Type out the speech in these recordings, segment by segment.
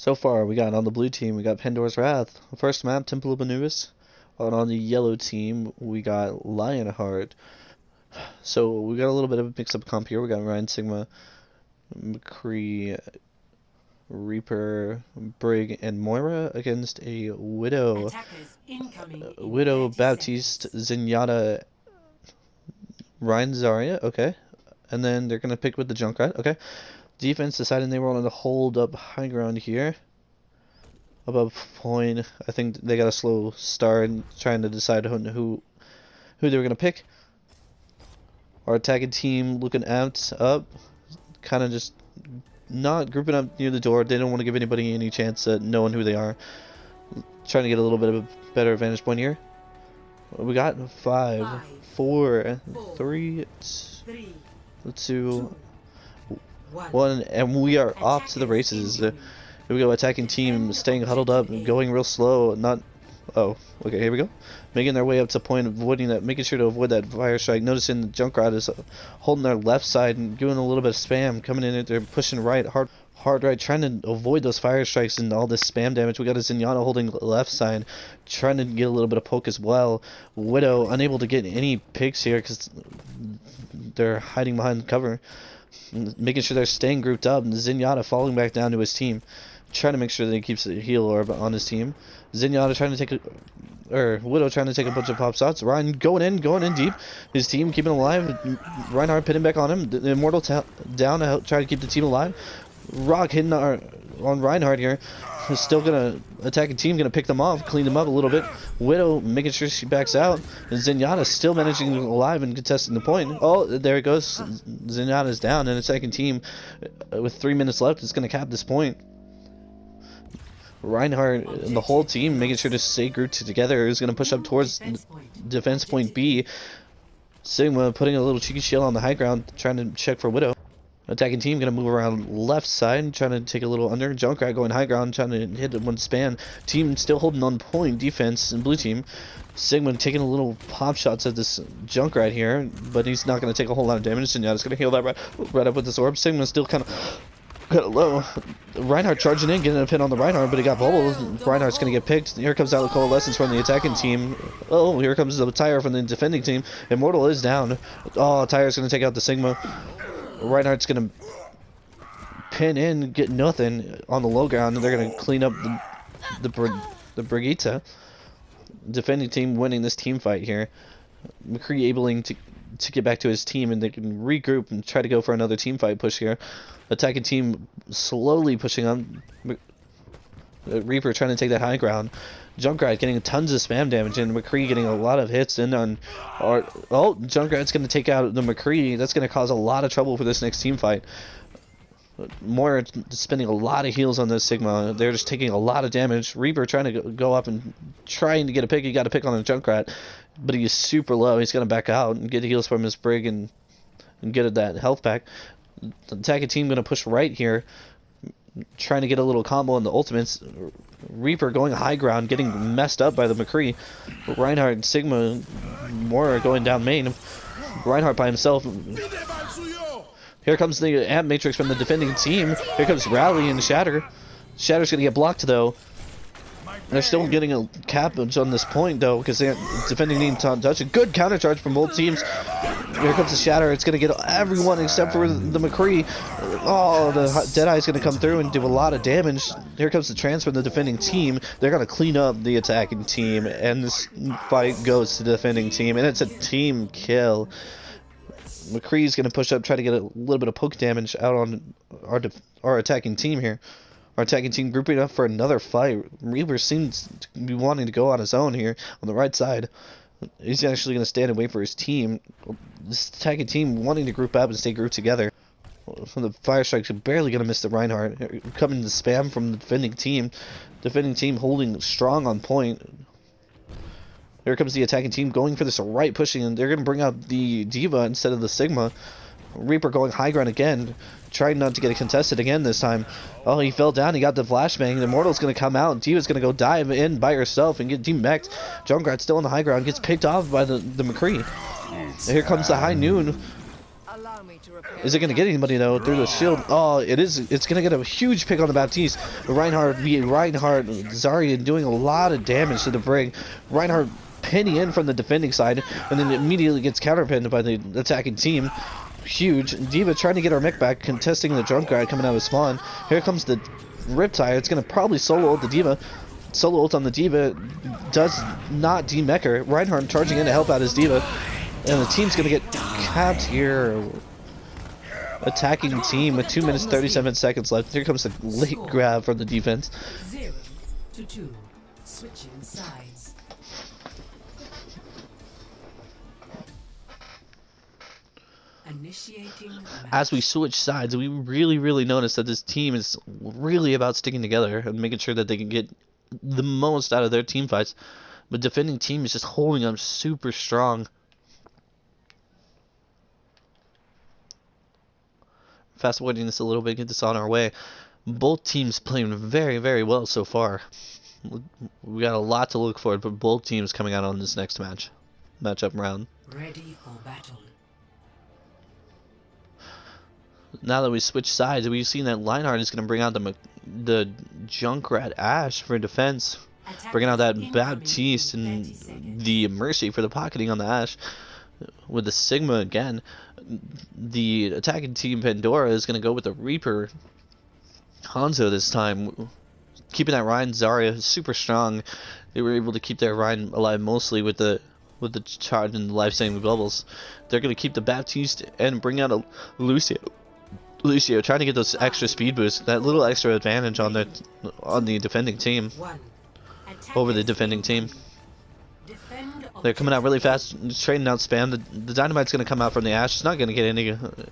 So far, we got on the blue team, we got Pandora's Wrath. First map, Temple of Anubis. And on the yellow team, we got Lionhardt. So we got a little bit of a mix-up comp here. We got Ryan, Sigma, McCree, Reaper, Brig, and Moira against a Widow. Widow, Baptiste, Zenyatta, Ryan, Zarya. Okay. And then they're going to pick with the Junkrat. Okay. Defense deciding they wanted to hold up high ground here. Above point. I think they got a slow start trying to decide who they were going to pick. Our attacking team looking amped up. Kind of just not grouping up near the door. They don't want to give anybody any chance at knowing who they are. Trying to get a little bit of a better vantage point here. We got 5, 4, 3, 2, 1, and we are off to the races. Here we go, attacking team staying huddled up, going real slow. Oh, okay, here we go. Making their way up to point, avoiding that, making sure to avoid that fire strike. Noticing the Junkrat is holding their left side and doing a little bit of spam, coming in. They're pushing right, hard right, trying to avoid those fire strikes and all this spam damage. We got a Zenyatta holding left side, trying to get a little bit of poke as well. Widow unable to get any picks here because they're hiding behind cover. Making sure they're staying grouped up. And Zenyatta falling back down to his team, trying to make sure that he keeps the heal orb on his team. Zenyatta trying to take Widow trying to take a bunch of pop shots. Ryan going in deep. His team keeping alive. Reinhardt pinning back on him. The Immortal down to try to keep the team alive. Rock hitting on Reinhardt here. He's still gonna attack a team, gonna pick them off, clean them up a little bit. Widow making sure she backs out. And Zenyatta still managing to alive and contesting the point. Oh, there it goes. Zenyatta's down, and a second team with 3 minutes left is gonna cap this point. Reinhardt and the whole team making sure to stay grouped together is gonna push up towards defense point B. Sigma putting a little cheeky shield on the high ground, trying to check for Widow. Attacking team gonna move around left side, trying to take a little under. Junkrat going high ground, trying to hit one span. Team still holding on point defense in blue team. Sigma taking a little pop shots at this Junkrat here, but he's not gonna take a whole lot of damage. And yeah, it's gonna heal that right up with this orb. Sigma still kind of low. Reinhardt charging in, getting a pin on the Reinhardt, but he got bubbled. Reinhardt's gonna get picked. Here comes out the coalescence from the attacking team. Oh, here comes the tire from the defending team. Immortal is down. Oh, tire's gonna take out the Sigma. Reinhardt's gonna pin in, get nothing on the low ground, and they're gonna clean up the Brigitte. Defending team winning this team fight here. McCree able to get back to his team, and they can regroup and try to go for another team fight push here. Attacking team slowly pushing on. Reaper trying to take that high ground. Junkrat getting tons of spam damage, and McCree getting a lot of hits in on. Junkrat's going to take out the McCree. That's going to cause a lot of trouble for this next team fight. Moira spending a lot of heals on this Sigma. They're just taking a lot of damage. Reaper trying to go up and trying to get a pick. He got a pick on the Junkrat, but he's super low. He's going to back out and get heals from his Brig and get that health back. The attacking team going to push right here, trying to get a little combo on the ultimates. Reaper going high ground, getting messed up by the McCree. Reinhardt and Sigma, Moira going down main. Reinhardt by himself. Here comes the amp matrix from the defending team. Here comes Rally and Shatter. Shatter's gonna get blocked though. They're still getting a cap on this point though, because the defending team can't touch it. Good counter charge from both teams. Here comes the Shatter. It's gonna get everyone except for the McCree. Oh, the Deadeye's gonna come through and do a lot of damage. Here comes the trans from the defending team. They're gonna clean up the attacking team, and this fight goes to the defending team, and it's a team kill. McCree's gonna push up, try to get a little bit of poke damage out on our attacking team here. Our attacking team grouping up for another fight. Reaper seems to be wanting to go on his own here on the right side. He's actually going to stand and wait for his team. This attacking team wanting to group up and stay grouped together. From the fire strikes, barely going to miss the Reinhardt. Coming to spam from the defending team. Defending team holding strong on point. Here comes the attacking team going for this right pushing, and they're going to bring out the Diva instead of the Sigma. Reaper going high ground again, trying not to get it contested again this time. Oh, he fell down, he got the flashbang. The Immortal's going to come out, Diva's going to go dive in by herself and get team-backed. Junkrat still on the high ground, gets picked off by the McCree. Here comes the high noon. Is it going to get anybody, though, through the shield? Oh, it is. It's going to get a huge pick on the Baptiste. Reinhardt, Zarya doing a lot of damage to the Brig. Reinhardt pinning in from the defending side, and then immediately gets counterpinned by the attacking team. Huge. D.Va trying to get her mech back, contesting the Junkrat coming out of spawn. Here comes the Riptide. It's going to probably solo ult the D.Va. Solo ult on the D.Va does not de-mech her. Reinhardt charging in to help out his D.Va. And the team's going to get capped here. Attacking team with 2 minutes 37 seconds left. Here comes the late grab from the defense. 0-2. Switching sides. Initiating as we switch sides, we really notice that this team is really about sticking together and making sure that they can get the most out of their team fights. But defending team is just holding them super strong. Fast forwarding this a little bit, get this on our way. Both teams playing very well so far. We got a lot to look forward, but both teams coming out on this next matchup round. Ready for battle. Now that we switch sides, we've seen that Lionhardt is going to bring out the Junkrat Ashe for defense, bringing out that Baptiste and the Mercy for the pocketing on the Ashe. With the Sigma again, the attacking team Pandora is going to go with the Reaper Hanzo this time, keeping that Ryan Zarya super strong. They were able to keep their Ryan alive mostly with the charge and the life-saving bubbles. They're going to keep the Baptiste and bring out a Lucio trying to get those extra speed boosts, that little extra advantage on the defending team over the defending team. They're coming out really fast, trading out spam. The Dynamite's going to come out from the Ashe. It's not going to get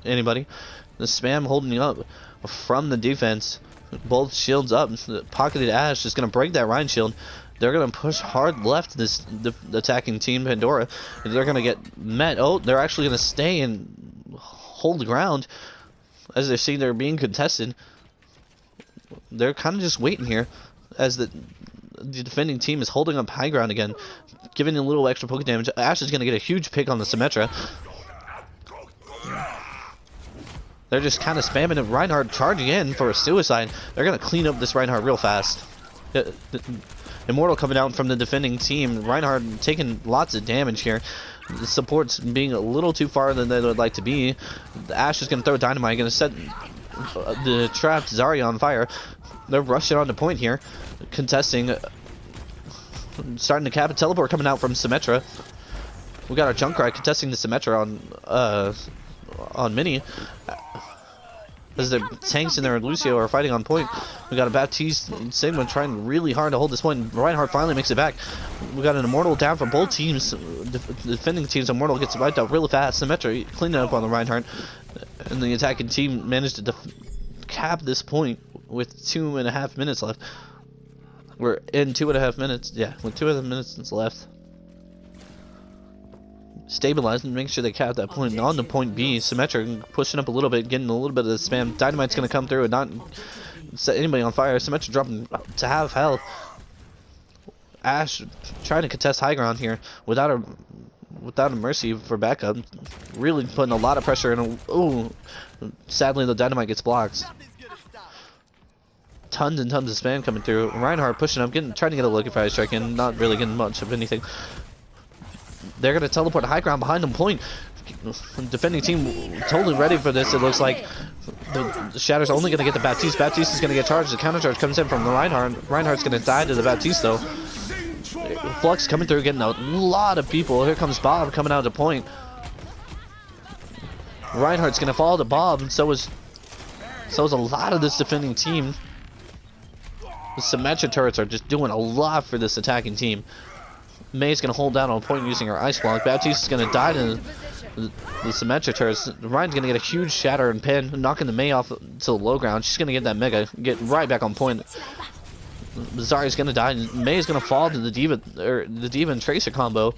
anybody. The spam holding up from the defense. Both shields up. The pocketed Ashe is going to break that Rhine shield. They're going to push hard left the attacking team Pandora. They're going to get met. Oh, they're actually going to stay and hold the ground as they see they're being contested. They're kind of just waiting here as the defending team is holding up high ground again, giving a little extra poke damage. Ashe is going to get a huge pick on the Symmetra. They're just kind of spamming it. Reinhardt charging in for a suicide. They're going to clean up this Reinhardt real fast. Immortal coming out from the defending team. Reinhardt taking lots of damage here. The support's being a little too far than they would like to be. The Ashe is going to throw Dynamite, going to set the trapped Zarya on fire. They're rushing on the point here, contesting, starting to cap a teleport coming out from Symmetra. We got our Junkrat contesting the Symmetra on Mini. As the tanks and their Lucio are fighting on point. We got a Baptiste and Sigma trying really hard to hold this point. Reinhardt finally makes it back. We got an Immortal down from both teams. The defending team's Immortal gets wiped out really fast. Symmetra cleaning up on the Reinhardt. And the attacking team managed to cap this point with 2.5 minutes left. We're in 2.5 minutes. Yeah, with 2.5 minutes left. Stabilizing, making sure they cap that point on to point B. Symmetra pushing up a little bit, getting a little bit of the spam. Dynamite's going to come through and not set anybody on fire. Symmetra dropping to half health. Ashe trying to contest high ground here without a Mercy for backup. Really putting a lot of pressure in. Ooh, sadly the Dynamite gets blocked. Tons and tons of spam coming through. Reinhardt pushing up, trying to get a liquefy strike in, not really getting much of anything. They're going to teleport high ground behind them point. The defending team totally ready for this, it looks like. The Shatter's only going to get the Baptiste. Baptiste is going to get charged. The counter charge comes in from the Reinhardt. Reinhardt's going to die to the Baptiste though. Flux coming through, getting a lot of people. Here comes Bob coming out of the point. Reinhardt's going to follow the Bob, and so is a lot of this defending team. The Symmetra turrets are just doing a lot for this attacking team. May's going to hold down on point using her Ice Block. Baptiste is going to die to the Symmetra turrets. Ryan's going to get a huge shatter and pin, knocking the May off to the low ground. She's going to get that Mega, get right back on point. Zarya's going to die. May is going to fall to the D.Va and Tracer combo.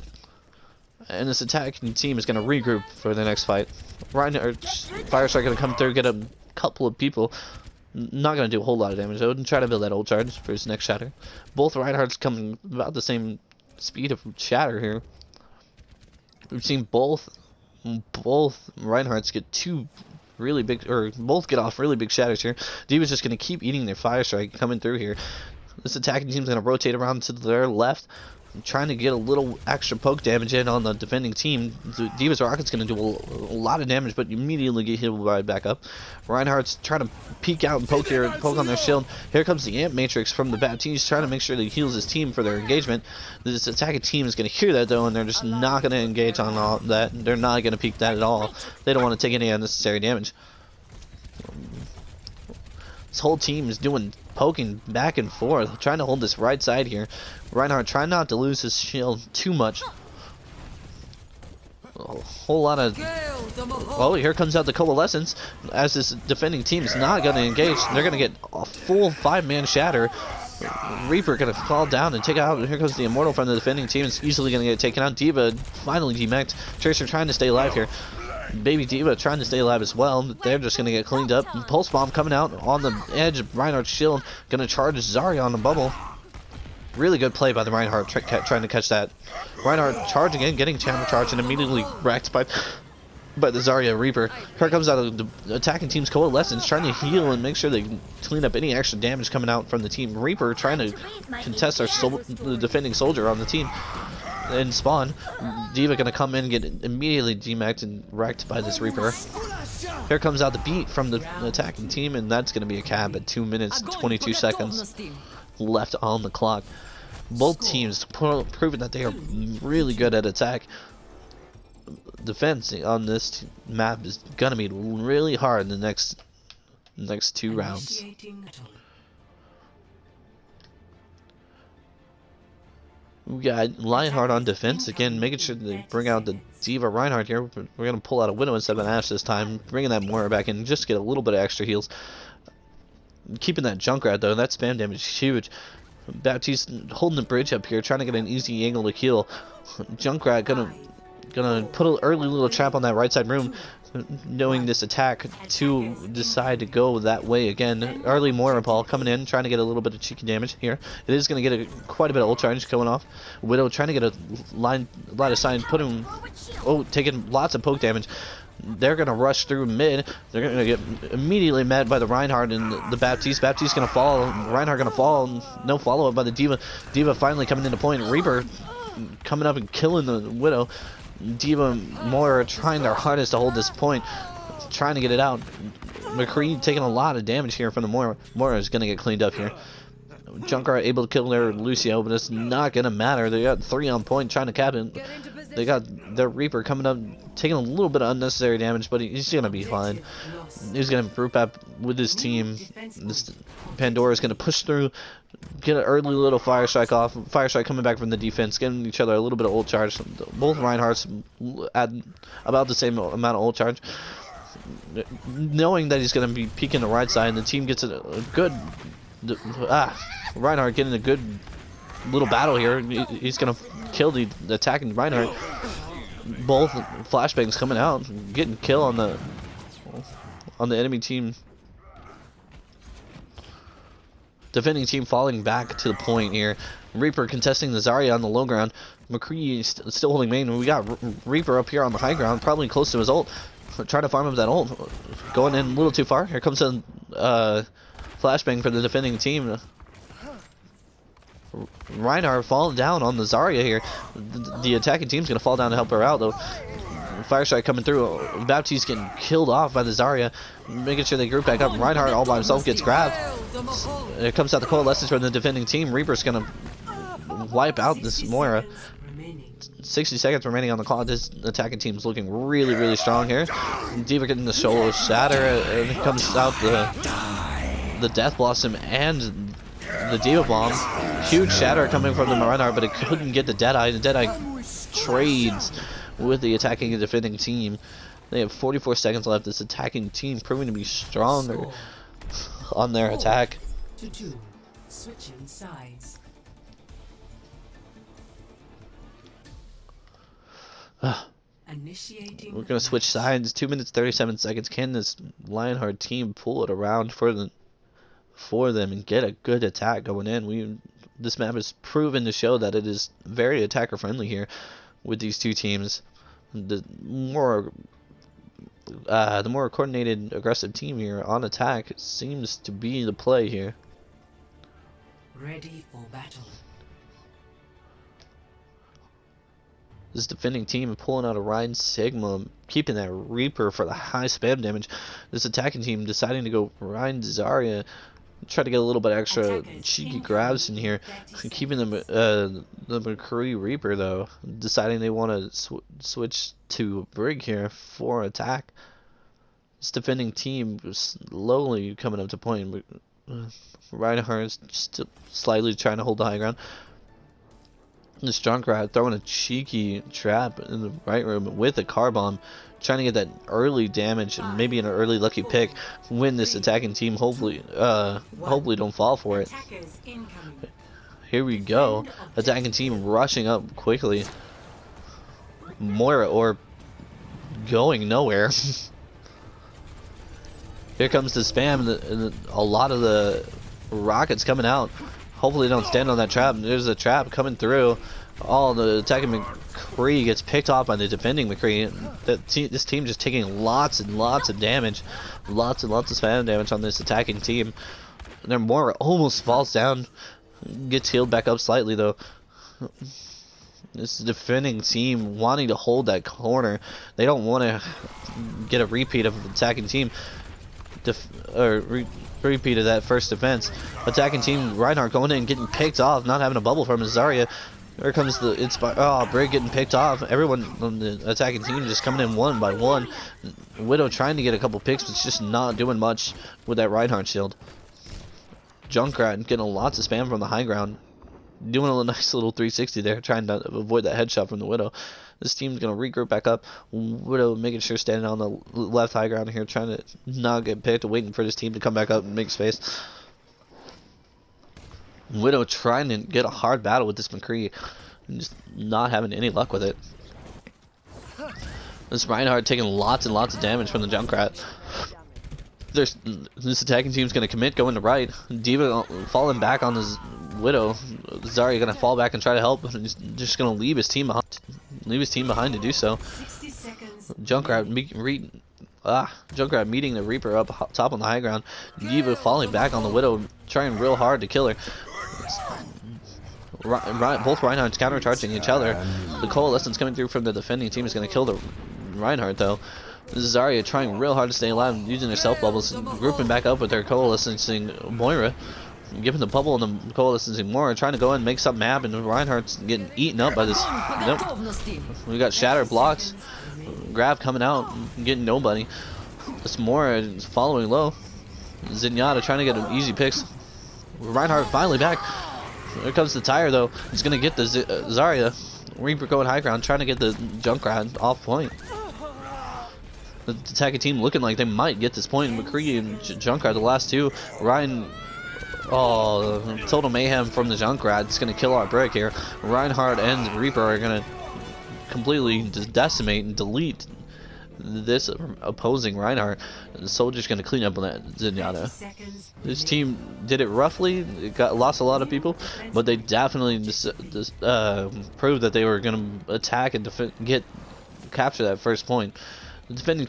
And this attacking team is going to regroup for the next fight. Firestrike going to come through, get a couple of people. Not going to do a whole lot of damage. I wouldn't try to build that ult charge for his next shatter. Both Reinhardt's coming about the same speed of shatter here. We've seen both Reinhardts get two really big, or both get off really big shatters here. D.Va's just going to keep eating their Fire Strike coming through here. This attacking team's going to rotate around to their left, trying to get a little extra poke damage in on the defending team. D.Va's Rocket's going to do a lot of damage, but immediately get hit right back up. Lionhardt's trying to peek out and poke on their shield. Here comes the Amp Matrix from the Baptiste, trying to make sure that he heals his team for their engagement. This attacking team is going to hear that, though, and they're just not going to engage on all that. They're not going to peek that at all. They don't want to take any unnecessary damage. This whole team is doing poking back and forth, trying to hold this right side here. Lionhardt trying not to lose his shield too much. A whole lot of... Oh, here comes out the Coalescence, as this defending team is not going to engage. They're going to get a full 5-man shatter. Reaper going to fall down and take out. Here comes the Immortal from the defending team. It's easily going to get taken out. D.Va finally demeched. Tracer trying to stay alive here. Baby D.Va trying to stay alive as well. They're just going to get cleaned up. Pulse Bomb coming out on the edge of Lionhardt's shield. Going to charge Zarya on the bubble. Really good play by the Lionhardt trying to catch that. Lionhardt charging in, getting chamber charged, and immediately wrecked by the Zarya Reaper. Here comes out the attacking team's Coalescence, trying to heal and make sure they clean up any extra damage coming out from the team. Reaper trying to contest the defending soldier on the team. In spawn, D.Va gonna come in and get immediately demeched and wrecked by this Reaper. Here comes out the beat from the attacking team, and that's gonna be a cap at 2 minutes 22 seconds left on the clock. Both teams proving that they are really good at attack. Defense on this map is gonna be really hard in the next 2 rounds. We got Lionhardt on defense again, making sure they bring out the D.Va Reinhardt here. We're gonna pull out a Widow instead of an Ashe this time, bringing that Moira back in just to get a little bit of extra heals. Keeping that Junkrat though, that spam damage is huge. Baptiste holding the bridge up here, trying to get an easy angle to kill. Junkrat gonna put an early little trap on that right side room, knowing this attack to decide to go that way again. Early Moira Paul coming in, trying to get a little bit of cheeky damage here. It is going to get quite a bit of ult charge going off. Widow trying to get a line of sight, taking lots of poke damage. They're going to rush through mid. They're going to get immediately met by the Reinhardt and the Baptiste. Baptiste going to fall. Reinhardt going to fall. No follow-up by the D.Va. D.Va finally coming into point. Reaper coming up and killing the Widow. D.Va Moira trying their hardest to hold this point, trying to get it out. McCree taking a lot of damage here from the Moira. Moira is going to get cleaned up here. Junkrat able to kill their Lucio, but it's not going to matter. They got 3 on point trying to cap it. They got their Reaper coming up, taking a little bit of unnecessary damage, but he's going to be fine. He's going to group up with his team. This Pandora is going to push through, get an early little Fire Strike off. Fire Strike coming back from the defense, getting each other a little bit of ult charge. Both Reinhardts add about the same amount of ult charge. Knowing that he's going to be peeking the right side, and the team gets a good... Reinhardt getting a good little battle here. He's going to kill the attacking Reinhardt. Both flashbangs coming out, getting kill on the enemy team. Defending team falling back to the point here. Reaper contesting the Zarya on the low ground. McCree still holding main. We got Reaper up here on the high ground, probably close to his ult. Trying to farm him that ult. Going in a little too far. Here comes a flashbang for the defending team. Reinhardt falling down on the Zarya here. The attacking team's going to fall down to help her out though. Fire Strike coming through. Baptiste getting killed off by the Zarya, making sure they group back up. Reinhardt all by himself gets grabbed. It comes out the Coalescence from the defending team. Reaper's going to wipe out this Moira. 60 seconds remaining on the clock. This attacking team is looking really, really strong here. D.Va getting the solo shatter, and it comes out the Death Blossom and the D.Va Bomb. Huge shatter coming from the Reinhardt, but it couldn't get the Deadeye. The Deadeye trades with the attacking and defending team. They have 44 seconds left. This attacking team proving to be stronger on their attack. Switching sides. We're gonna switch sides. 2 minutes 37 seconds. Can this Lionhardt team pull it around for them and get a good attack going in? This map has proven to show that it is very attacker friendly here with these two teams. The more the more coordinated, aggressive team here on attack seems to be the play here. Ready for battle. This defending team pulling out a Ryan Sigma, keeping that Reaper for the high spam damage. This attacking team deciding to go Ryan Zarya, try to get a little bit extra cheeky grabs in here, keeping the McCree Reaper though, deciding they want to switch to Brig here for attack. This defending team slowly coming up to point. Reinhardt still slightly trying to hold the high ground. This Junkrat throwing a cheeky trap in the right room with a car bomb, trying to get that early damage and maybe an early lucky pick. Win this attacking team. Hopefully don't fall for it. Here we go. Attacking team rushing up quickly. Moira or going nowhere. Here comes the spam and a lot of the rockets coming out. Hopefully they don't stand on that trap. There's a trap coming through. All the attacking McCree gets picked off by the defending McCree. This team just taking lots and lots of damage. Lots and lots of spam damage on this attacking team. Their Moira almost falls down. Gets healed back up slightly though. This defending team wanting to hold that corner. They don't want to get a repeat of the attacking team. Repeat of that first defense. Attacking team Reinhardt going in and getting picked off, not having a bubble from Zarya. Here comes the Brig getting picked off. Everyone on the attacking team just coming in one by one. Widow trying to get a couple picks, but it's just not doing much with that Reinhardt shield. Junkrat getting lots of spam from the high ground. Doing a nice little 360 there, trying to avoid that headshot from the Widow. This team's going to regroup back up. Widow making sure standing on the left high ground here, trying to not get picked, waiting for this team to come back up and make space. Widow trying to get a hard battle with this McCree, and just not having any luck with it. This Reinhardt taking lots and lots of damage from the Junkrat. This attacking team's going to commit, going to right. D.Va falling back on his Widow. Zarya going to fall back and try to help, and he's just going to leave his team behind to do so. Junkrat meeting the Reaper up top on the high ground. D.Va falling back on the Widow, trying real hard to kill her. Both Reinhardts countercharging each other. The coalescence coming through from the defending team is going to kill the Reinhardt though. This is Zarya trying real hard to stay alive, using their self bubbles, grouping back up with their coalescing Moira, giving the bubble and the coalescing Moira, trying to go in and make something happen. Reinhardt's getting eaten up by this. Nope. We got shatter blocks. Grab coming out, getting nobody. This Moira is following low. Zenyatta trying to get an easy picks. Reinhardt finally back. Here comes the tire though. He's gonna get the Zarya. Reaper going high ground, trying to get the Junkrat off point. The attacking team looking like they might get this point. McCree and Junkrat, the last two. Ryan, total mayhem from the Junkrat. It's going to kill our Brig here. Reinhardt and Reaper are going to completely decimate and delete this opposing Reinhardt. The soldier's going to clean up on that Zenyatta. This team did it roughly. It lost a lot of people, but they definitely proved that they were going to attack and capture that first point. The defending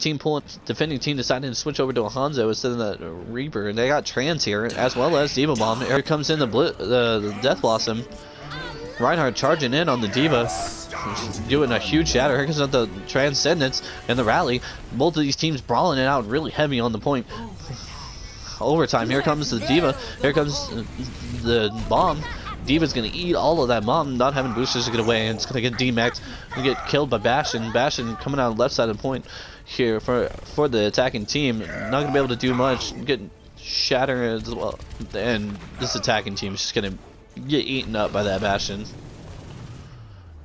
team decided to switch over to a Hanzo instead of that Reaper, and they got Trans here, as well as D.Va Bomb. Here comes in the Death Blossom. Reinhardt charging in on the D.Va, doing a huge shatter. Here comes the Transcendence and the Rally. Both of these teams brawling it out really heavy on the point. Overtime. Here comes the D.Va. Here comes the Bomb. D.Va's gonna eat all of that bomb, not having boosters to get away, and it's gonna get D-Max and get killed by Bastion. Bastion coming out left side of the point here for the attacking team. Not gonna be able to do much. Getting shattered as well, and this attacking team is just gonna get eaten up by that Bastion.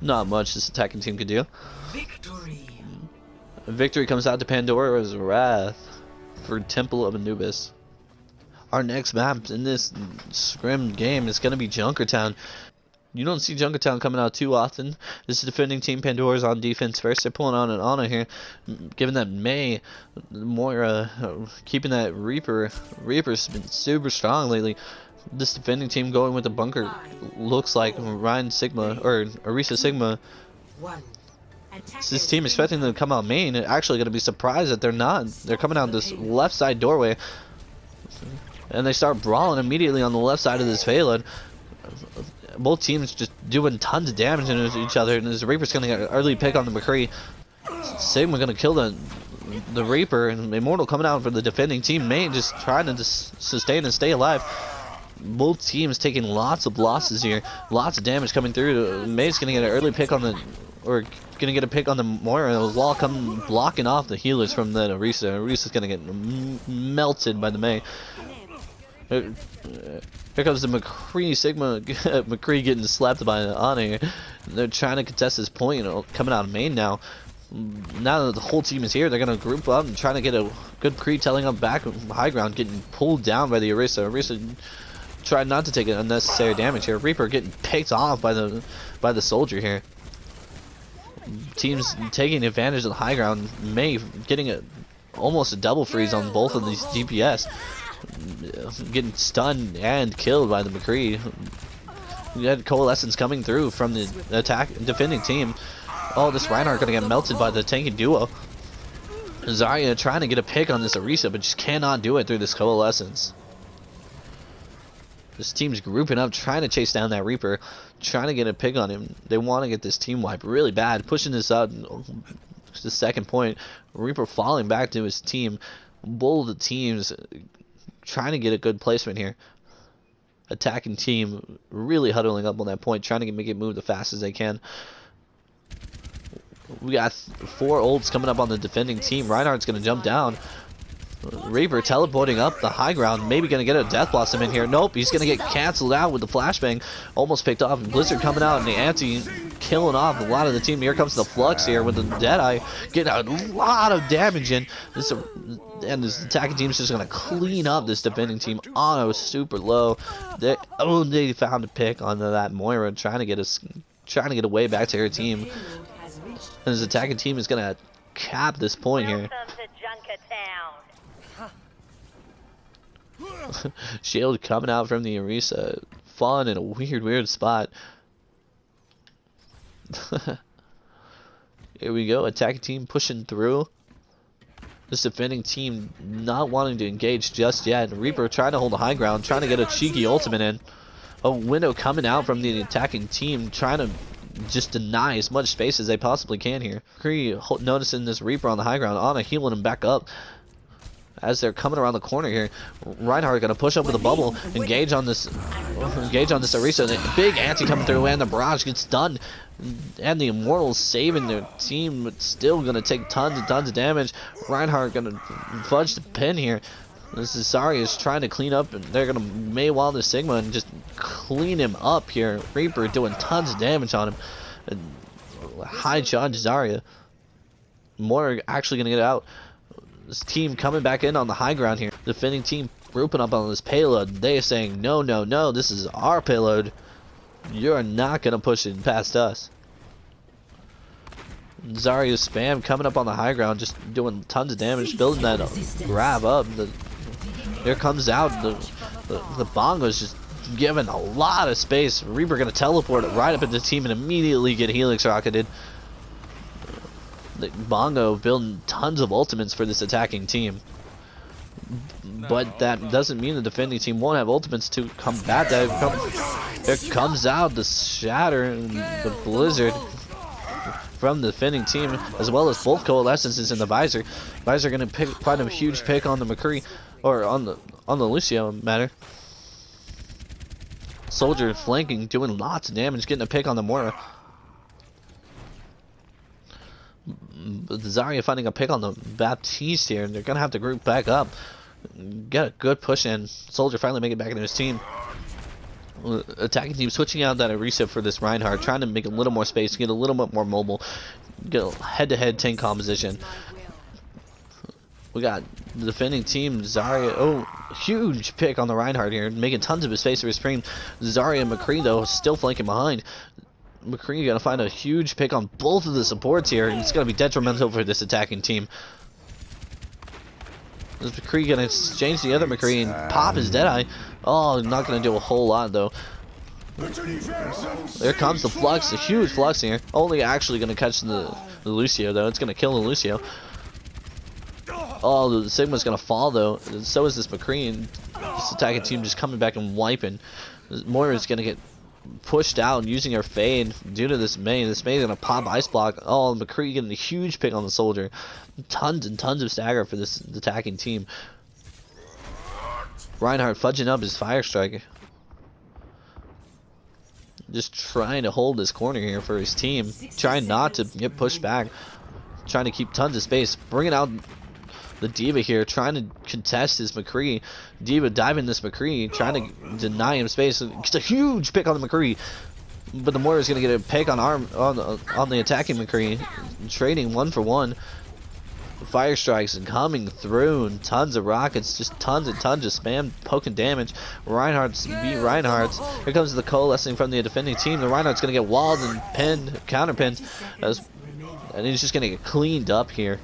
Not much this attacking team could do. Victory comes out to Pandora's Wrath for Temple of Anubis. Our next map in this scrim game is going to be Junkertown. You don't see Junkertown coming out too often. This is defending team. Pandora's on defense first. They're pulling on an Ana here, given that May, Moira, keeping that Reaper. Reaper's been super strong lately. This defending team going with the bunker looks like Ryan Sigma or Arisa Sigma This team expecting them to come out main, actually going to be surprised that they're not. They're coming out this left side doorway, and they start brawling immediately on the left side of this payload. Both teams just doing tons of damage to each other, and this Reaper's going to get an early pick on the McCree. Sigma going to kill the Reaper, and Immortal coming out for the defending team. Main just trying to sustain and stay alive. Both teams taking lots of losses here, lots of damage coming through. May's going to get an early pick on the, or going to get a pick on the Moira. The wall come blocking off the healers from the Orisa. Orisa's going to get melted by the May. Here comes the McCree, Sigma. McCree getting slapped by Ana here. They're trying to contest this point, coming out of main now. Now that the whole team is here, they're going to group up and trying to get a good Cree telling up back high ground, getting pulled down by the Orisa. Orisa tried not to take unnecessary damage here. Reaper getting picked off by the soldier here. Teams taking advantage of the high ground. May getting almost a double freeze on both of these DPS. Getting stunned and killed by the McCree. We had Coalescence coming through from the defending team. Oh, this Reinhardt gonna get melted by the tanking duo. Zarya trying to get a pick on this Orisa, but just cannot do it through this Coalescence. This team's grouping up, trying to chase down that Reaper, trying to get a pick on him. They want to get this team wipe really bad, pushing this up to the second point. Reaper falling back to his team. Both of the teams trying to get a good placement here. Attacking team really huddling up on that point, trying to make it move the fast as they can. We got 4 ults coming up on the defending team. Reinhardt's going to jump down. Reaper teleporting up the high ground, maybe going to get a Death Blossom in here. Nope, he's going to get canceled out with the flashbang. Almost picked off. Blizzard coming out and the anti killing off a lot of the team. Here comes the Flux here with the Deadeye, getting a lot of damage in. And this attacking team is just going to clean up this defending team. Ana was super low. They found a pick on that Moira, trying to get a way back to her team. And his attacking team is going to cap this point here. Shield coming out from the Orisa, falling in a weird spot. Here we go, attacking team pushing through. This defending team not wanting to engage just yet. Reaper trying to hold the high ground, trying to get a cheeky ultimate in. A window coming out from the attacking team, trying to just deny as much space as they possibly can here. Cree noticing this Reaper on the high ground, Ana healing him back up. As they're coming around the corner here, Reinhardt gonna push up with a bubble, engage on this Orisa. The big anti coming through, and the barrage gets done. And the Immortals saving their team, but still gonna take tons and tons of damage. Reinhardt gonna fudge the pin here. This is Zarya is trying to clean up, and they're gonna Maywall the Sigma and just clean him up here. Reaper doing tons of damage on him. And high charge Zarya. Moira actually gonna get out. This team coming back in on the high ground here. Defending team grouping up on this payload. They are saying, no, no, no, this is our payload. You're not going to push it past us. Zarya spam coming up on the high ground, just doing tons of damage, building that grab up. Here comes out, the Bongo's just giving a lot of space. Reaper going to teleport it right up into the team and immediately get Helix rocketed. The Bongo building tons of ultimates for this attacking team, but that doesn't mean the defending team won't have ultimates to combat that. There comes out the Shatter and the Blizzard from the defending team, as well as both Coalescences in the Visor. Visor going to find a huge pick on the McCree, or on the Lucio matter. Soldier flanking, doing lots of damage, getting a pick on the Moira. Zarya finding a pick on the Baptiste here, and they're gonna have to group back up, get a good push in. Soldier finally make it back into his team. Attacking team switching out that Orisa for this Reinhardt, trying to make a little more space, get a little bit more mobile, get a head-to-head tank composition. We got the defending team, Zarya. Oh, huge pick on the Reinhardt here, making tons of space for his stream. Zarya and McCree though still flanking behind. McCree gonna find a huge pick on both of the supports here, and it's gonna be detrimental for this attacking team. This McCree gonna exchange the other McCree and pop his Deadeye. Oh, not gonna do a whole lot though. There comes the flux, the huge flux here. Only actually going to catch the Lucio, though. It's going to kill the Lucio. Oh, the Sigma's going to fall, though. So is this McCree. And this attacking team just coming back and wiping. Moira's going to get pushed out using her fade due to this Mei. This Mei is going to pop Ice Block. Oh, McCree getting a huge pick on the Soldier. Tons and tons of stagger for this attacking team. Lionhardt fudging up his Fire Strike. Just trying to hold this corner here for his team. Trying not to get pushed back. Trying to keep tons of space. Bringing out the D.Va here. Trying to contest this McCree. D.Va diving this McCree. Trying to deny him space. It's a huge pick on the McCree. But the Moira is going to get a pick on the attacking McCree. Trading 1 for 1. Fire strikes and coming through, and tons of rockets, just tons and tons of spam poking damage. Reinhardt's beat Reinhardt. Here comes the coalescing from the defending team. The Reinhardt's gonna get walled and pinned, counterpinned, and he's just gonna get cleaned up here.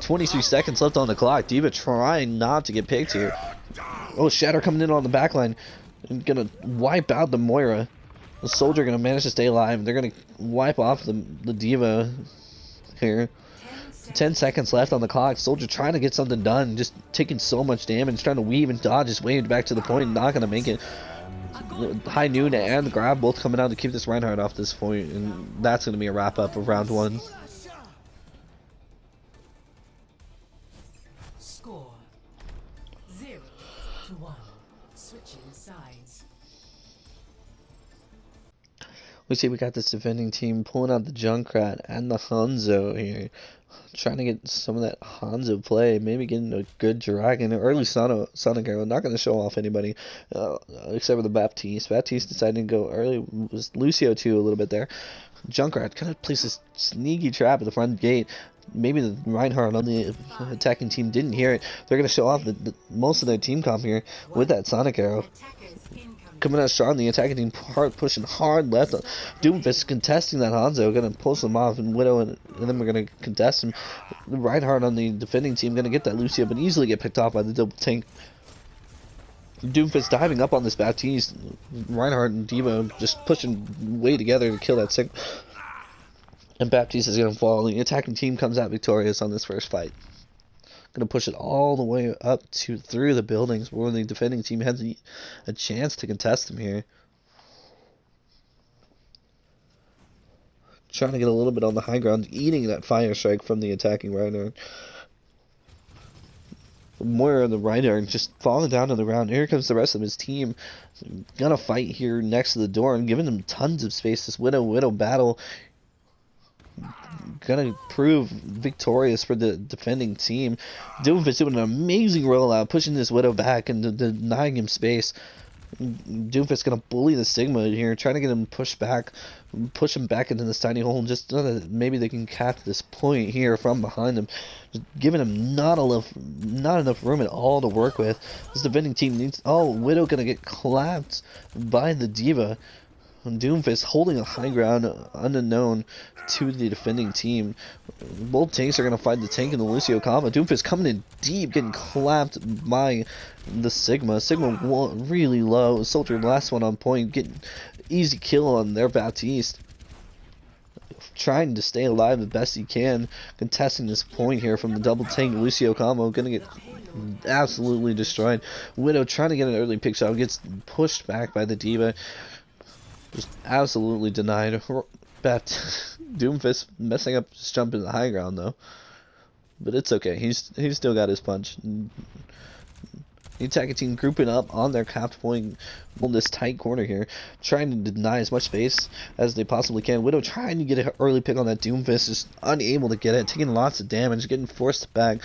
23 seconds left on the clock. D.Va trying not to get picked here. Oh, Shatter coming in on the backline and gonna wipe out the Moira. The Soldier gonna manage to stay alive. They're gonna wipe off the D.Va here. 10 seconds left on the clock. Soldier trying to get something done, just taking so much damage, trying to weave and dodge his way back to the point, not gonna make it. High Noon and the Grab both coming out to keep this Reinhardt off this point, and that's gonna be a wrap up of round 1. Score 0-1. Switching sides. We see we got this defending team pulling out the Junkrat and the Hanzo here. Trying to get some of that Hanzo play. Maybe getting a good Dragon. Early Sonic Arrow. Not going to show off anybody except for the Baptiste. Baptiste decided to go early. Was Lucio too a little bit there. Junkrat kind of plays this sneaky trap at the front gate. Maybe the Reinhardt on the attacking team didn't hear it. They're going to show off most of their team comp here with that Sonic Arrow. Coming out strong, the attacking team pushing hard left. Doomfist contesting that Hanzo, gonna pull some off, and Widow, and then we're gonna contest him. Reinhardt on the defending team gonna get that Lucio, but easily get picked off by the double tank. Doomfist diving up on this Baptiste. Reinhardt and D.Va just pushing way together to kill that Sig. And Baptiste is gonna fall. The attacking team comes out victorious on this first fight. Gonna push it all the way up to through the buildings where the defending team has a chance to contest them here. Trying to get a little bit on the high ground, eating that Fire Strike from the attacking Reinhardt. Moira and the Reinhardt just falling down to the ground. Here comes the rest of his team. Gonna fight here next to the door and giving them tons of space. This Widow battle gonna prove victorious for the defending team. Doomfist doing an amazing rollout, pushing this Widow back and denying him space. Doomfist gonna bully the Sigma here, trying to get him pushed back, push him back into this tiny hole, just so that maybe they can catch this point here from behind him, just giving him not enough room at all to work with. This defending team needs. Oh, Widow gonna get clapped by the D.Va. Doomfist holding a high ground unknown to the defending team. Both tanks are going to fight the tank and the Lucio combo. Doomfist coming in deep, getting clapped by the Sigma. Sigma really low. Soldier last one on point, getting easy kill on their Baptiste. Trying to stay alive the best he can. Contesting this point here from the double tank Lucio combo. Going to get absolutely destroyed. Widow trying to get an early pick shot. Gets pushed back by the D.Va. Just absolutely denied. Doomfist messing up his jump in the high ground though, but it's okay. He's still got his punch. The attacking team grouping up on their capped point on this tight corner here, trying to deny as much space as they possibly can. Widow trying to get an early pick on that Doomfist, just unable to get it, taking lots of damage, getting forced back.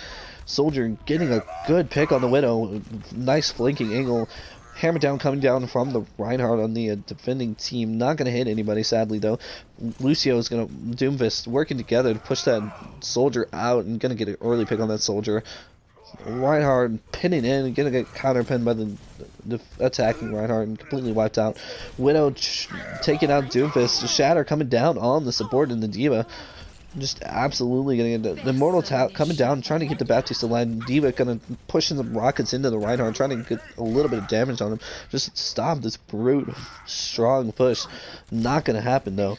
Soldier getting a good pick on the Widow, nice flanking angle. Hammer down coming down from the Reinhardt on the defending team. Not going to hit anybody, sadly, though. Lucio is going to... Doomfist working together to push that Soldier out and going to get an early pick on that Soldier. Reinhardt pinning in and going to get counter-pinned by the attacking Reinhardt and completely wiped out. Widow taking out Doomfist. Shatter coming down on the support in the D.Va. Just absolutely getting into the Immortal coming down, trying to get the Baptista line. D.Va gonna pushing the rockets into the Reinhardt, trying to get a little bit of damage on him. Just stop this brute strong push. Not gonna happen though.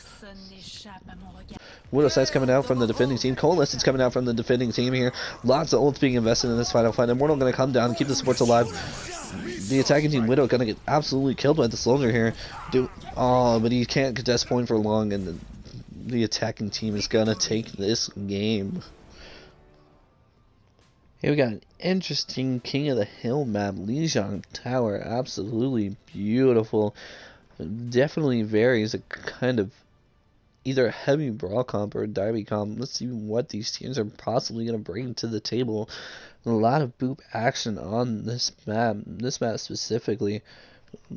Widow sights coming out from the defending team. Coalescence coming out from the defending team here. Lots of ults being invested in this final fight. Immortal gonna come down and keep the supports alive. The attacking team Widow gonna get absolutely killed by the soldier here. But he can't contest point for long, and the attacking team is gonna take this game. Here we got an interesting King of the Hill map. Lijiang Tower, absolutely beautiful. Definitely varies a kind of either a heavy brawl comp or a derby comp. Let's see what these teams are possibly gonna bring to the table. A lot of boop action on this map. This map specifically.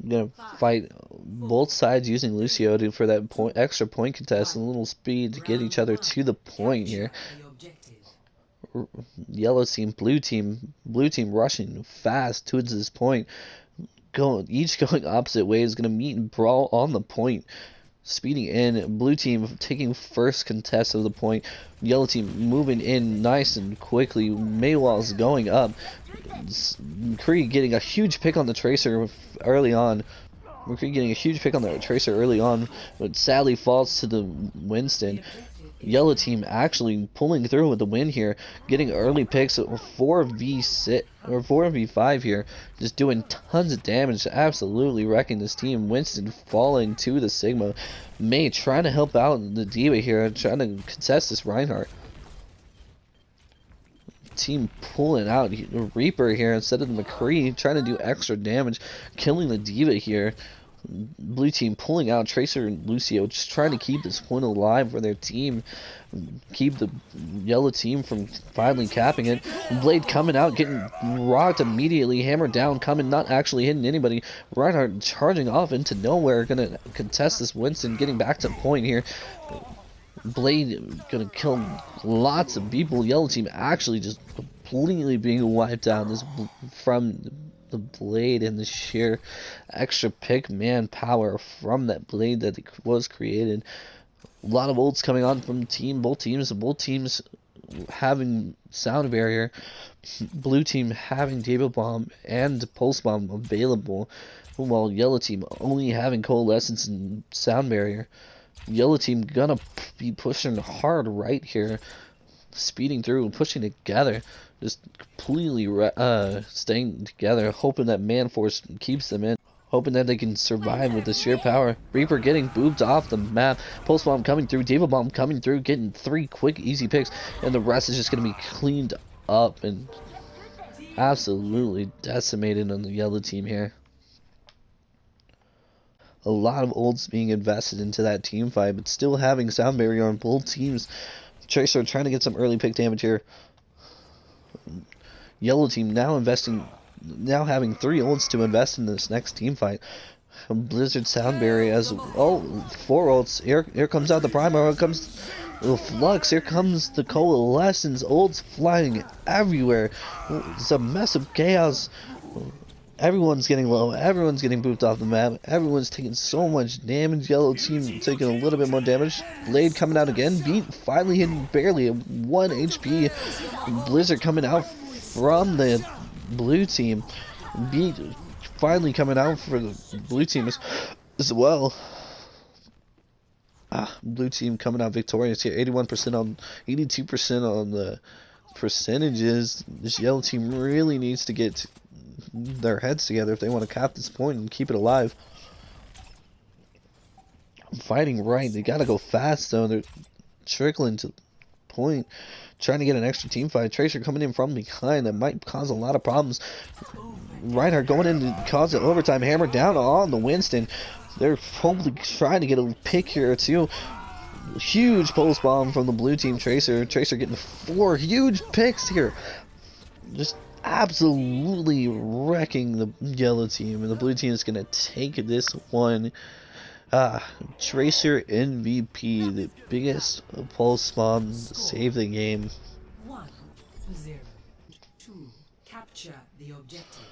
Gonna fight both sides using Lucio for that extra point contest and a little speed to get each other to the point here. Yellow team, blue team rushing fast towards this point. Each going opposite ways, gonna meet and brawl on the point. Speeding in, blue team taking first contest of the point. Yellow team moving in nice and quickly. Maywall's going up. McCree getting a huge pick on the Tracer early on. But sadly falls to the Winston. Yellow team actually pulling through with the win here, getting early picks at 4v6 or 4v5 here, just doing tons of damage, absolutely wrecking this team. Winston falling to the Sigma. May trying to help out the D.Va here, trying to contest this Reinhardt. Team pulling out Reaper here instead of the McCree, trying to do extra damage, killing the D.Va here. Blue team pulling out Tracer and Lucio, just trying to keep this point alive for their team, keep the yellow team from finally capping it. Blade coming out, getting rocked immediately, hammered down, coming, not actually hitting anybody. Reinhardt charging off into nowhere, gonna contest this Winston, getting back to point here. Blade gonna kill lots of people. Yellow team actually just completely being wiped out from the Blade and the sheer extra pick manpower from that Blade that was created. A lot of ults coming on from both teams having sound barrier. Blue team having Dable Bomb and Pulse Bomb available, while yellow team only having Coalescence and sound barrier. Yellow team gonna be pushing hard right here, speeding through and pushing together, just completely staying together, hoping that Man Force keeps them in, hoping that they can survive with the sheer power. Reaper getting booped off the map, Pulse Bomb coming through, Diva Bomb coming through, getting 3 quick easy picks, and the rest is just going to be cleaned up and absolutely decimated on the yellow team here. A lot of ults being invested into that team fight, but still having sound barrier on both teams. Tracer trying to get some early pick damage here. Yellow team now having 3 ults to invest in this next team fight. Blizzard sound barrier as 4 ults. Here comes out the primer. Here comes the flux. Here comes the coalescence. Ults flying everywhere. It's a mess of chaos. Everyone's getting low. Everyone's getting booped off the map. Everyone's taking so much damage. Yellow team taking a little bit more damage. Blade coming out again. Beat finally hitting barely at 1 HP. Blizzard coming out from the blue team. Beat finally coming out for the blue team as well. Blue team coming out victorious here. 82% on the percentages. This yellow team really needs to get their heads together if they want to cap this point and keep it alive. Fighting right, they gotta go fast though. They're trickling to point, trying to get an extra team fight. Tracer coming in from behind, that might cause a lot of problems. Reinhardt going in to cause an overtime, hammer down on the Winston. They're probably trying to get a pick here too. Huge pulse bomb from the blue team. Tracer getting 4 huge picks here, just absolutely wrecking the yellow team, and the blue team is gonna take this one. Tracer MVP, the biggest pulse bomb to save the game. 1-0. 2. Capture the objective.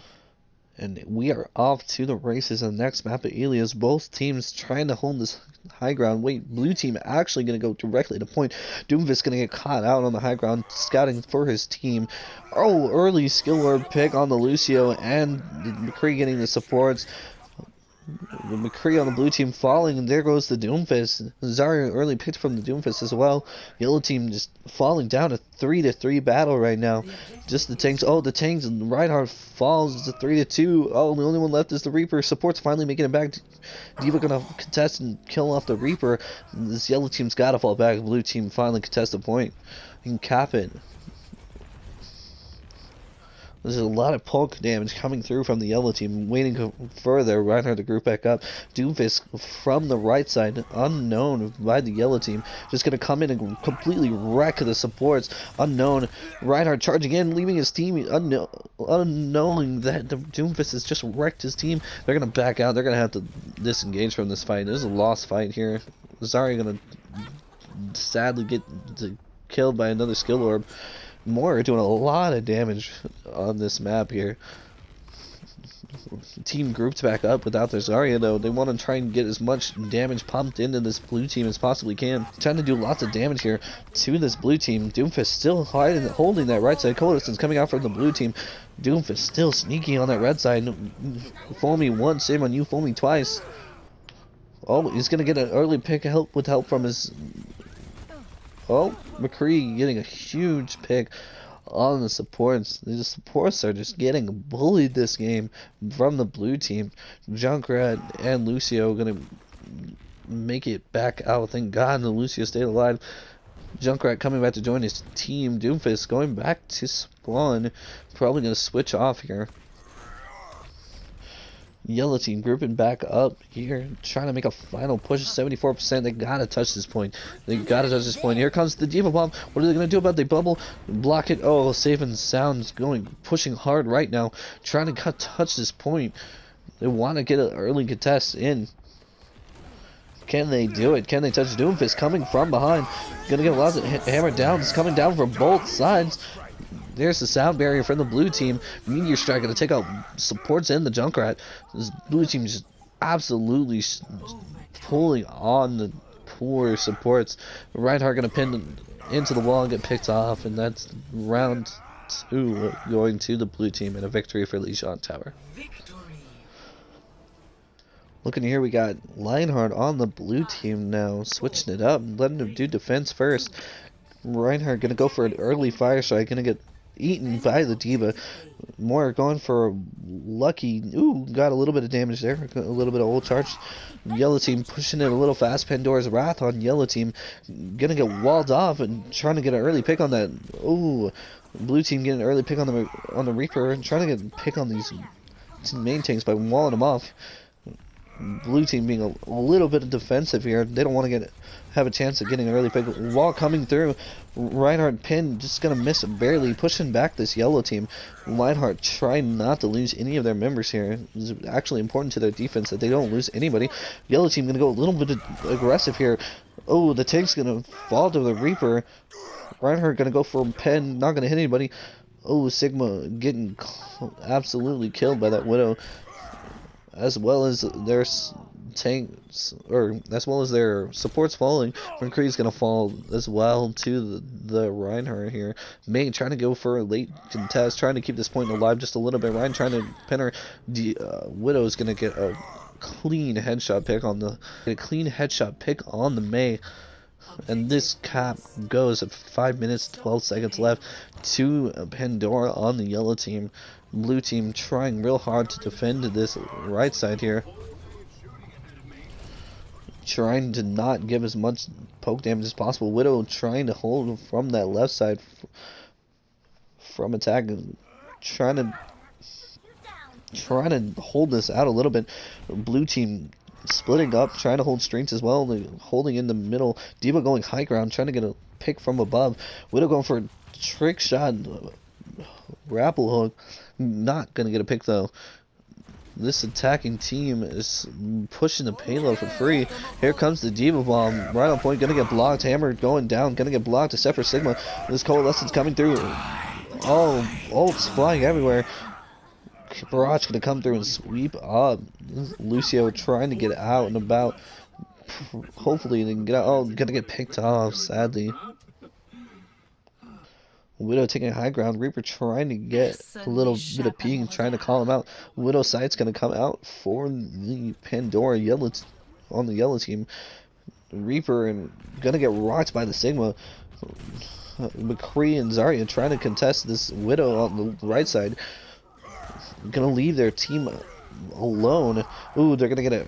And we are off to the races on the next map of Elias. Both teams trying to hold this high ground. Wait, blue team actually going to go directly to point. Doomfist going to get caught out on the high ground, scouting for his team. Oh, early skill orb pick on the Lucio, and McCree getting the supports. McCree on the blue team falling, and there goes the Doomfist. Zarya early picked from the Doomfist as well. Yellow team just falling down a 3-3 battle right now. Just the tanks. Oh, the tanks, and Reinhardt falls. It's a 3-2. Oh, the only one left is the Reaper. Support's finally making it back. D.Va gonna contest and kill off the Reaper. This yellow team's gotta fall back. Blue team finally contest the point. You can cap it. There's a lot of poke damage coming through from the yellow team, waiting further. Reinhardt to group back up. Doomfist from the right side, unknown by the yellow team, just going to come in and completely wreck the supports. Unknown. Reinhardt charging in, leaving his team, unknowing that the Doomfist has just wrecked his team. They're going to back out. They're going to have to disengage from this fight. This is a lost fight here. Zarya going to sadly get killed by another skill orb. Moore doing a lot of damage on this map here. Team groups back up without their Zarya though. They want to try and get as much damage pumped into this blue team as possibly can. Trying to do lots of damage here to this blue team. Doomfist still holding that right side. Colison's coming out from the blue team. Doomfist still sneaky on that red side. Foamy once, same on you, Foamy twice. Oh, he's gonna get an early pick with help from his... Oh, McCree getting a huge pick on the supports. The supports are just getting bullied this game from the blue team. Junkrat and Lucio gonna make it back out. Thank God the Lucio stayed alive. Junkrat coming back to join his team. Doomfist going back to spawn. Probably gonna switch off here. Yellow team grouping back up here, trying to make a final push. 74%. They gotta touch this point. They gotta touch this point. Here comes the D.Va bomb. What are they gonna do about it? They bubble, block it. Oh, safe and sound's pushing hard right now, trying to touch this point. They want to get an early contest in. Can they do it? Can they touch Doomfist coming from behind? Gonna get a lot of hammer down. It's coming down from both sides. There's the sound barrier from the blue team. Meteor Strike going to take out supports and the Junkrat. This blue team just absolutely pulling on the poor supports. Reinhardt going to pin into the wall and get picked off. And that's round 2 going to the blue team and a victory for Lionhardt Tower. Looking here, we got Lionhardt on the blue team now. Switching it up, letting him do defense first. Reinhardt going to go for an early fire strike. Going to get eaten by the D.Va. Moore going for a lucky. Ooh, got a little bit of damage there. A little bit of old charge. Yellow team pushing it a little fast. Pandora's Wrath on yellow team. Gonna get walled off and trying to get an early pick on that. Ooh, blue team getting an early pick on the Reaper and trying to get a pick on these main tanks by walling them off. Blue team being a little bit defensive here. They don't want to have a chance of getting an early pick. Wall coming through. Reinhardt pin just gonna miss it barely, pushing back this yellow team. Lionhardt trying not to lose any of their members here. It's actually important to their defense that they don't lose anybody. Yellow team gonna go a little bit aggressive here. Oh, the tank's gonna fall to the Reaper. Reinhardt gonna go for a pen, not gonna hit anybody. Oh, Sigma getting absolutely killed by that Widow, as well as their tanks, or as well as their supports falling. McCree's gonna fall as well to the Reinhardt here. May trying to go for a late contest, trying to keep this point alive just a little bit. Ryan trying to pin her. Widow's gonna get a clean headshot pick on the May. And this cap goes at 5 minutes 12 seconds left to Pandora on the yellow team. Blue team trying real hard to defend this right side here, trying to not give as much poke damage as possible. Widow trying to hold from that left side from attack, trying to hold this out a little bit. Blue team splitting up, trying to hold strengths as well, holding in the middle. D.Va going high ground, trying to get a pick from above. Widow going for a trick shot, grapple hook, not gonna get a pick though. This attacking team is pushing the payload for free. Here comes the D.Va bomb, right on point, gonna get blocked. Hammer going down, gonna get blocked, except for Sigma. This Coalescence coming through. Oh, ults flying everywhere. Barrage gonna come through and sweep up. Lucio trying to get out and about. Hopefully they can get out. Oh, gonna get picked off, sadly. Widow taking high ground. Reaper trying to get a little bit of peek, trying to call him out. Widow sight's gonna come out for the Pandora yellow on the yellow team. Reaper and gonna get rocked by the Sigma. McCree and Zarya trying to contest this Widow on the right side. Gonna leave their team alone. Ooh, they're gonna get a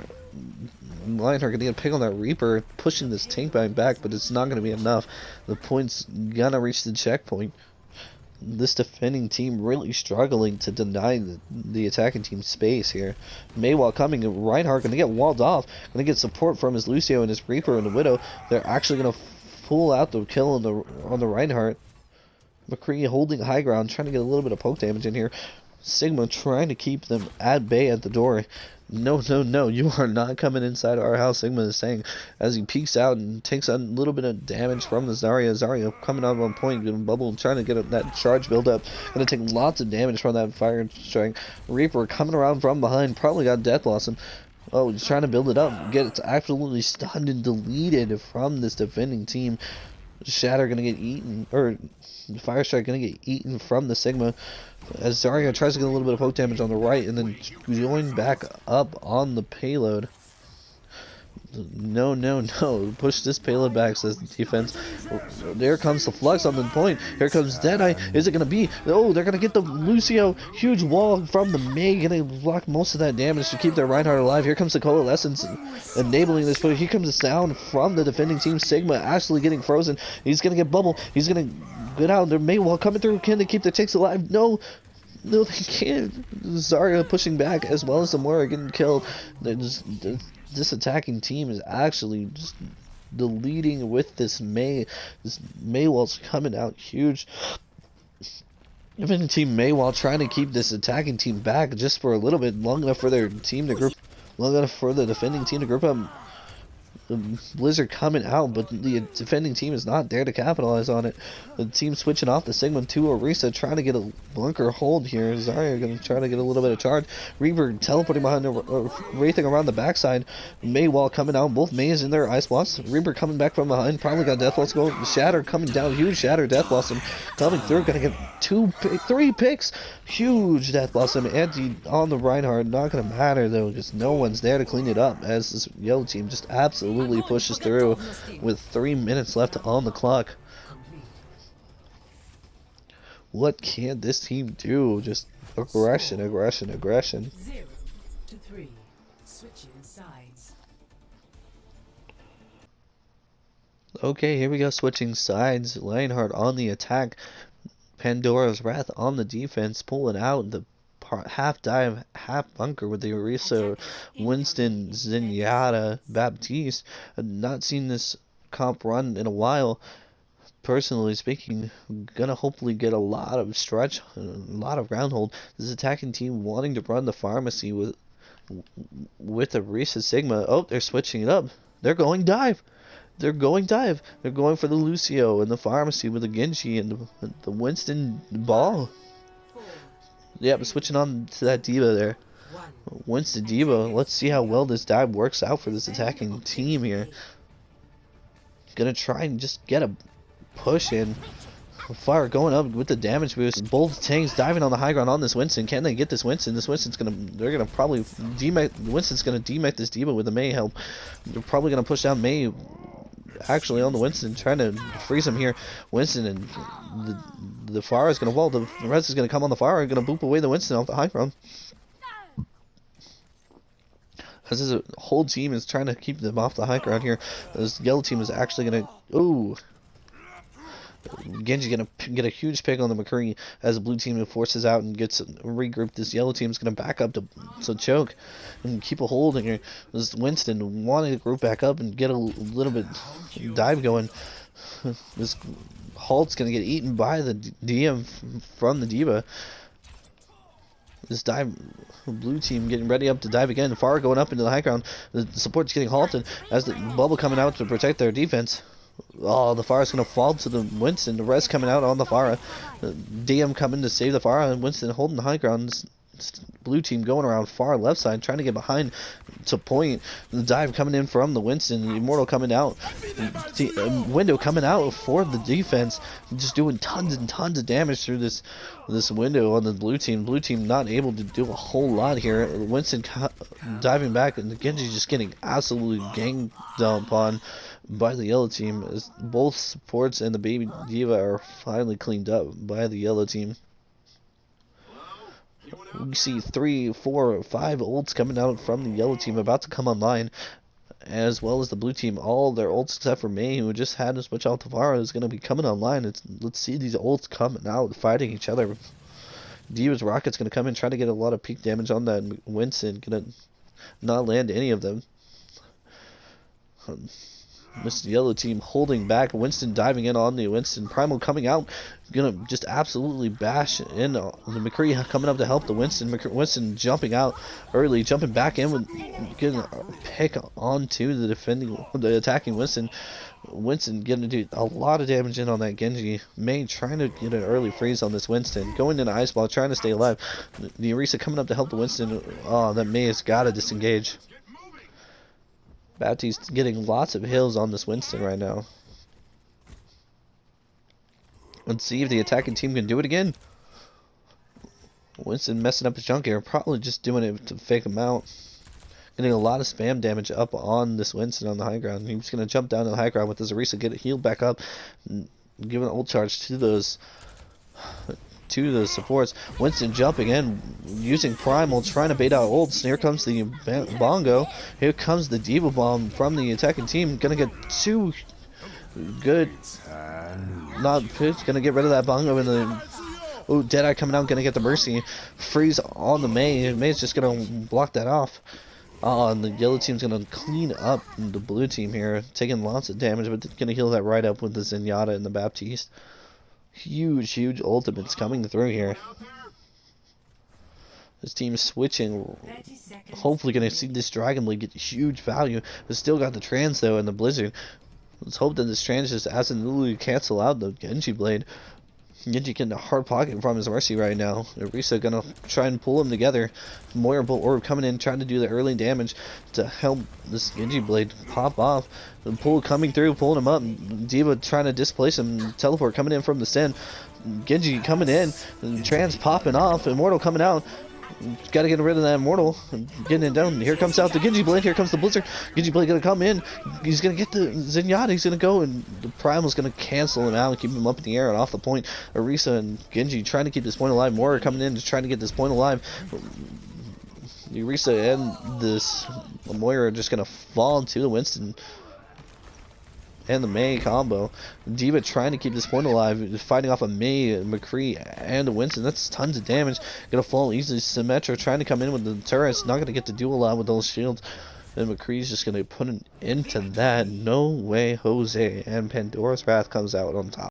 Lionhardt gonna get a pick on that Reaper, pushing this tank back, but it's not gonna be enough. The point's gonna reach the checkpoint. This defending team really struggling to deny the attacking team space here. Maywall coming, Reinhardt gonna get walled off, gonna get support from his Lucio and his Reaper and the Widow. They're actually gonna pull out the kill on the Reinhardt. McCree holding high ground, trying to get a little bit of poke damage in here. Sigma trying to keep them at bay at the door. No, you are not coming inside our house, Sigma is saying, as he peeks out and takes a little bit of damage from the Zarya. Zarya coming out on point, getting bubble, trying to get that charge build up. Gonna take lots of damage from that fire strike. Reaper coming around from behind, probably got Death Blossom. Oh, he's trying to build it up. Gets absolutely stunned and deleted from this defending team. Shatter gonna get eaten, or Fire Strike gonna get eaten from the Sigma, as Zarya tries to get a little bit of poke damage on the right and then join back up on the payload. No. Push this payload back, says the defense. There comes the Flux on the point. Here comes Deadeye. Is it going to be? Oh, they're going to get the Lucio. Huge wall from the May. Going to block most of that damage to keep their Reinhardt alive. Here comes the Coalescence enabling this push. Here comes the sound from the defending team. Sigma actually getting frozen. He's going to get bubble. He's going to get out. Their May wall coming through. Can they keep their ticks alive? No, they can't. Zarya pushing back as well as the Moira getting killed. This attacking team is actually just deleting with this May. This Maywall's coming out huge. Even Team Maywall trying to keep this attacking team back just for a little bit, long enough for their team to group, long enough for the defending team to group up. The Blizzard coming out, but the defending team is not there to capitalize on it. The team switching off the Sigma to Orisa, trying to get a bunker hold here. Zarya going to try to get a little bit of charge. Reaper teleporting behind the wraithing around the backside. Maywall coming out, both Mays in their ice blocks. Reaper coming back from behind, probably got Death Blossom going. Shatter coming down, huge Shatter, Death Blossom coming through, gonna get 3 picks. Huge Death Blossom, anti on the Reinhardt. Not gonna matter though, because no one's there to clean it up, as this yellow team just absolutely pushes through with 3 minutes left on the clock. What can this team do? Just aggression. 0 to 3. Switching sides. Okay, here we go, switching sides. Lionhardt on the attack. Pandora's Wrath on the defense, pulling out the half dive, half bunker with the Orisa, Winston, Zenyatta, Baptiste. I've not seen this comp run in a while. Personally speaking, gonna hopefully get a lot of stretch, a lot of ground hold. This attacking team wanting to run the pharmacy with Orisa Sigma. Oh, they're switching it up. They're going dive. They're going for the Lucio and the pharmacy with the Genji and the Winston ball. Yep, switching on to that diva there. Winston diva. Let's see how well this dive works out for this attacking team here. Gonna try and just get a push in. Fire going up with the damage boost. Both tanks diving on the high ground on this Winston. Can they get this Winston? This Winston's they're gonna probably Winston's gonna demech this diva with the May help. They're probably gonna push down May actually on the Winston, trying to freeze him here. Winston and the Pharah is gonna wall. The rest is gonna come on the Pharah, gonna boop away the Winston off the high ground. As this whole team is trying to keep them off the high ground here. This yellow team is actually gonna Genji gonna get a huge pick on the McCree as the blue team forces out and gets regrouped. This yellow team's gonna back up to choke and keep a hold here. This Winston wanting to group back up and get a little bit dive going. This Halt's gonna get eaten by the DM from the diva. This dive, blue team getting ready up to dive again. Far going up into the high ground. The support's getting halted as the bubble coming out to protect their defense. Oh, the Pharah's going to fall to the Winston. The rest coming out on the Pharah. DM coming to save the Pharah, and Winston holding the high ground. blue team going around far left side, trying to get behind to point. The dive coming in from the Winston. Immortal coming out. Window coming out for the defense. Just doing tons and tons of damage through this window on the blue team. Blue team not able to do a whole lot here. Winston diving back, and Genji just getting absolutely gang dumped on by the yellow team, as both supports and the baby diva are finally cleaned up by the yellow team. We see 3, 4, 5 ults coming out from the yellow team about to come online, as well as the blue team. All their ults except for Mei, who just had as much Altavara, is going to be coming online. Let's see these ults coming out, fighting each other. Diva's Rocket's going to come in, try to get a lot of peak damage on that Winston. Going to not land any of them. This yellow team holding back. Winston diving in on the Winston. Primal coming out. Gonna just absolutely bash in. The McCree coming up to help the Winston. Winston jumping out early. Jumping back in with getting a pick onto the attacking Winston. Winston getting to do a lot of damage in on that Genji. Mei trying to get an early freeze on this Winston. Going into Ice Ball, trying to stay alive. The Orisa coming up to help the Winston. Oh, that Mei has got to disengage. Baptiste's getting lots of hills on this Winston right now. Let's see if the attacking team can do it again. Winston messing up his junk here. Probably just doing it to fake him out. Getting a lot of spam damage up on this Winston on the high ground. He's going to jump down to the high ground with his Orisa, get it healed back up, and give an ult charge to those supports. Winston jumping in, using Primal, trying to bait out ults. Here comes the Bongo. Here comes the Diva Bomb from the attacking team. Gonna get 2 good. Not pitch. Gonna get rid of that Bongo in the. Oh, Deadeye coming out. Gonna get the Mercy. Freeze on the Mei. Mei's just gonna block that off. And the yellow team's gonna clean up the blue team here, taking lots of damage, but gonna heal that right up with the Zenyatta and the Baptiste. Huge ultimates coming through here. This team is switching. Hopefully going to see this Dragon Blade get huge value. But still got the Trans though and the Blizzard. Let's hope that this Trans just absolutely cancel out the Genji Blade. Genji getting a hard pocket from his Mercy right now. Orisa gonna try and pull him together. Moira Orb coming in, trying to do the early damage to help this Genji Blade pop off. The pull coming through, pulling him up. Diva trying to displace him. Teleport coming in from the Sten. Genji coming in. Trans popping off. Immortal coming out. Got to get rid of that Immortal. Getting it down. Here comes out the Genji Blade. Here comes the Blizzard. Genji Blade going to come in. He's going to get the Zenyatta. He's going to go, and the Primal's going to cancel him out and keep him up in the air and off the point. Orisa and Genji trying to keep this point alive. Moira coming in, just trying to get this point alive. Orisa and this Moira are just going to fall into the Winston and the Mei combo. Diva trying to keep this point alive, fighting off a Mei, McCree, and a Winston. That's tons of damage. Gonna fall easily. Symmetra trying to come in with the turrets. Not gonna get to do a lot with those shields. And McCree's just gonna put an end to that. No way, Jose. And Pandora's Wrath comes out on top.